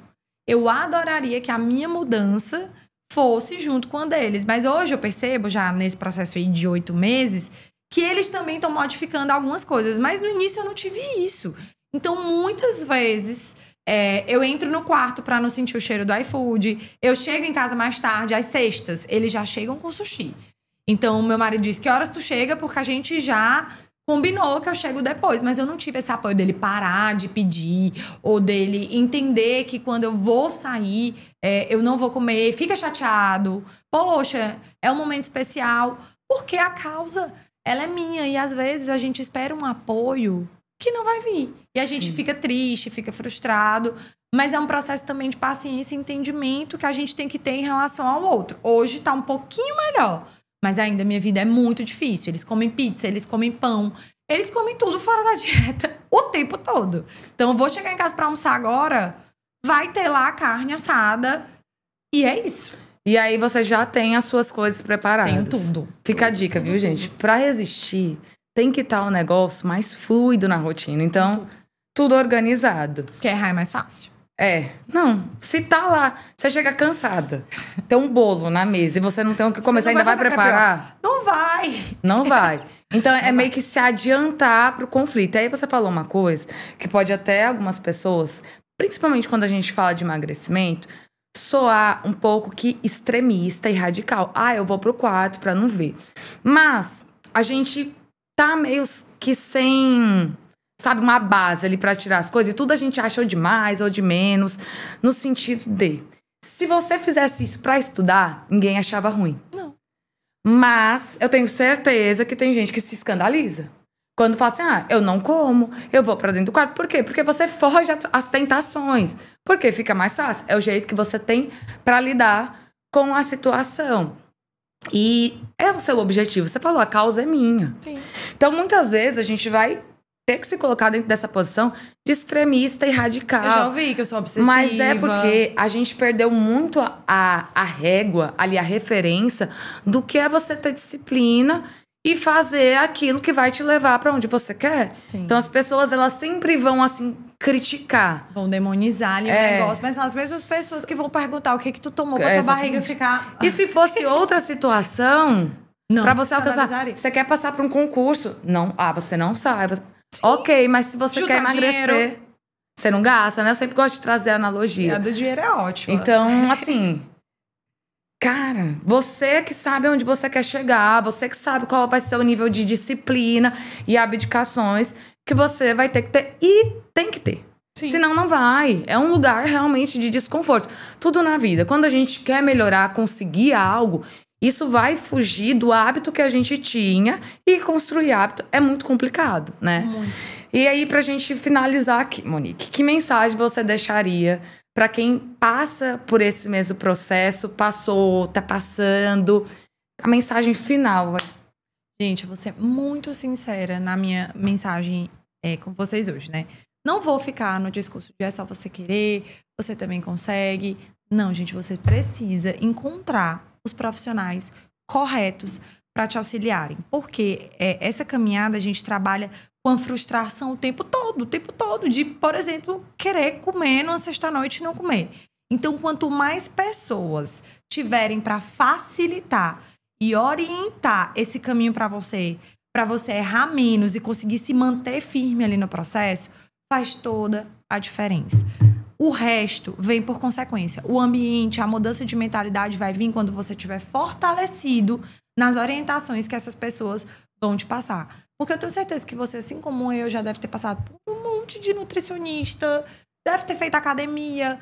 Eu adoraria que a minha mudança fosse junto com a deles. Mas hoje eu percebo, já nesse processo aí de 8 meses, que eles também estão modificando algumas coisas. Mas no início eu não tive isso. Então, muitas vezes, eu entro no quarto pra não sentir o cheiro do iFood. Eu chego em casa mais tarde, às sextas, eles já chegam com sushi. Então, meu marido diz, que horas tu chega? Porque a gente já... combinou que eu chego depois, mas eu não tive esse apoio dele parar de pedir, ou dele entender que quando eu vou sair, eu não vou comer, fica chateado. Poxa, é um momento especial, porque a causa, ela é minha, e às vezes a gente espera um apoio que não vai vir. E a gente fica triste, fica frustrado, mas é um processo também de paciência e entendimento que a gente tem que ter em relação ao outro. Hoje tá um pouquinho melhor. Mas ainda minha vida é muito difícil. Eles comem pizza, eles comem pão. Eles comem tudo fora da dieta o tempo todo. Então, eu vou chegar em casa pra almoçar agora, vai ter lá a carne assada. E é isso. E aí, você já tem as suas coisas preparadas. Tenho tudo. Fica a dica, viu, gente? Pra resistir, tem que estar um negócio mais fluido na rotina. Então, tudo organizado. Que errar é mais fácil. Não, se tá lá, você chega cansada, tem um bolo na mesa e você não tem o que comer, você ainda vai preparar? Não vai! Não vai. Então é meio que se adiantar pro conflito. Aí você falou uma coisa que pode até algumas pessoas, principalmente quando a gente fala de emagrecimento, soar um pouco que extremista e radical. Ah, eu vou pro quarto pra não ver. Mas a gente tá meio que sem... sabe, uma base ali pra tirar as coisas. E tudo a gente acha ou de mais ou de menos. No sentido de... se você fizesse isso pra estudar, ninguém achava ruim. Não. Mas eu tenho certeza que tem gente que se escandaliza. Quando fala assim, eu não como, eu vou pra dentro do quarto. Por quê? Porque você foge às tentações. Porque fica mais fácil. É o jeito que você tem pra lidar com a situação. E é o seu objetivo. Você falou, a causa é minha. Sim. Então, muitas vezes, a gente vai ter que se colocar dentro dessa posição de extremista e radical. Eu já ouvi que eu sou obsessiva. Mas é porque a gente perdeu muito a régua, ali, a referência do que é você ter disciplina e fazer aquilo que vai te levar pra onde você quer. Sim. Então, as pessoas, elas sempre vão, assim, criticar. Vão demonizar ali o negócio, mas são as mesmas pessoas que vão perguntar o que tu tomou pra tua barriga ficar... E se fosse outra situação, não, pra você alcançar, você quer passar pra um concurso? Não, você não sai. Sim. Ok, mas se você quer emagrecer, você não gasta, né? Eu sempre gosto de trazer a analogia. A do dinheiro é ótima. Então, assim... Cara, você que sabe onde você quer chegar, você que sabe qual vai ser o nível de disciplina e abdicações que você vai ter que ter e tem que ter. Sim. Senão não vai. É um lugar realmente de desconforto. Tudo na vida. Quando a gente quer melhorar, conseguir algo, isso vai fugir do hábito que a gente tinha e construir hábito é muito complicado, né? Muito. E aí, pra gente finalizar aqui, Monique, que mensagem você deixaria para quem passa por esse mesmo processo, passou, tá passando? A mensagem final. Gente, eu vou ser muito sincera na minha mensagem com vocês hoje, né? Não vou ficar no discurso de é só você querer, você também consegue. Não, gente, você precisa encontrar os profissionais corretos para te auxiliarem. Porque essa caminhada a gente trabalha com a frustração o tempo todo, de, por exemplo, querer comer numa sexta-noite e não comer. Então, quanto mais pessoas tiverem para facilitar e orientar esse caminho para você errar menos e conseguir se manter firme ali no processo, faz toda a diferença. O resto vem por consequência. O ambiente, a mudança de mentalidade vai vir quando você estiver fortalecido nas orientações que essas pessoas vão te passar. Porque eu tenho certeza que você, assim como eu, já deve ter passado por um monte de nutricionista, deve ter feito academia,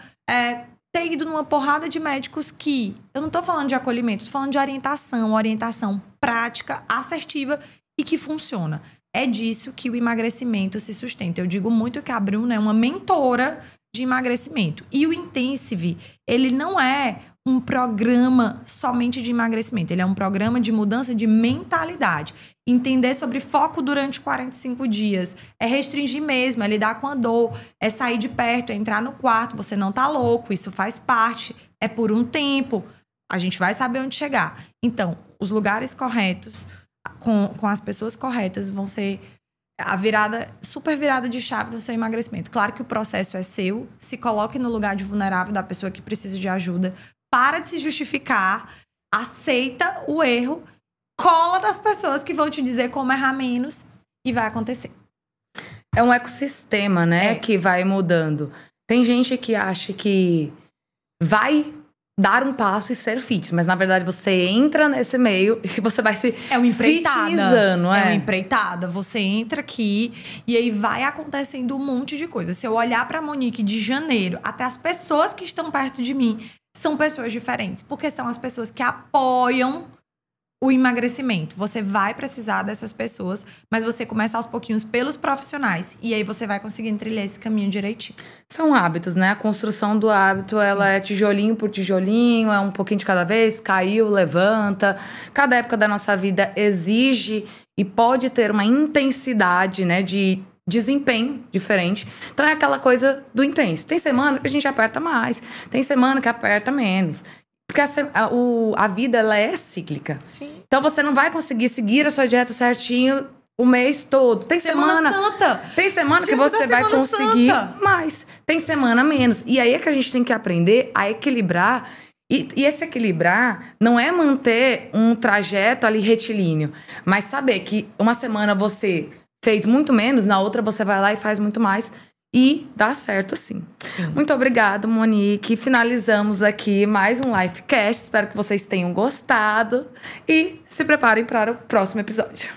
ter ido numa porrada de médicos que... Eu não tô falando de acolhimento, tô falando de orientação prática, assertiva e que funciona. É disso que o emagrecimento se sustenta. Eu digo muito que a Bruna é uma mentora de emagrecimento. E o Intensive, ele não é um programa somente de emagrecimento. Ele é um programa de mudança de mentalidade. Entender sobre foco durante 45 dias. É restringir mesmo, é lidar com a dor, é sair de perto, é entrar no quarto. Você não tá louco, isso faz parte. É por um tempo. A gente vai saber onde chegar. Então, os lugares corretos, com as pessoas corretas, vão ser a super virada de chave no seu emagrecimento. Claro que o processo é seu. Se coloque no lugar de vulnerável da pessoa que precisa de ajuda. Para de se justificar. Aceita o erro. Cola das pessoas que vão te dizer como errar menos. E vai acontecer. É um ecossistema, né? Que vai mudando. Tem gente que acha que vai dar um passo e ser fit. Mas, na verdade, você entra nesse meio e você vai se fitnessando. É uma empreitada. Você entra aqui e aí vai acontecendo um monte de coisa. Se eu olhar pra Monique de janeiro, até as pessoas que estão perto de mim são pessoas diferentes. Porque são as pessoas que apoiam o emagrecimento. Você vai precisar dessas pessoas, mas você começa aos pouquinhos pelos profissionais. E aí você vai conseguindo trilhar esse caminho direitinho. São hábitos, né? A construção do hábito, ela é tijolinho por tijolinho, é um pouquinho de cada vez, caiu, levanta. Cada época da nossa vida exige e pode ter uma intensidade, né, de desempenho diferente. Então é aquela coisa do intenso. Tem semana que a gente aperta mais, tem semana que aperta menos. Porque a vida, ela é cíclica. Sim. Então você não vai conseguir seguir a sua dieta certinho o mês todo. Tem semana Santa. Tem semana que você vai conseguir mais. Tem semana menos. E aí é que a gente tem que aprender a equilibrar. E esse equilibrar não é manter um trajeto ali retilíneo. Mas saber que uma semana você fez muito menos, na outra você vai lá e faz muito mais. E dá certo, sim. Muito obrigada, Monique. Finalizamos aqui mais um Lifecast. Espero que vocês tenham gostado. E se preparem para o próximo episódio.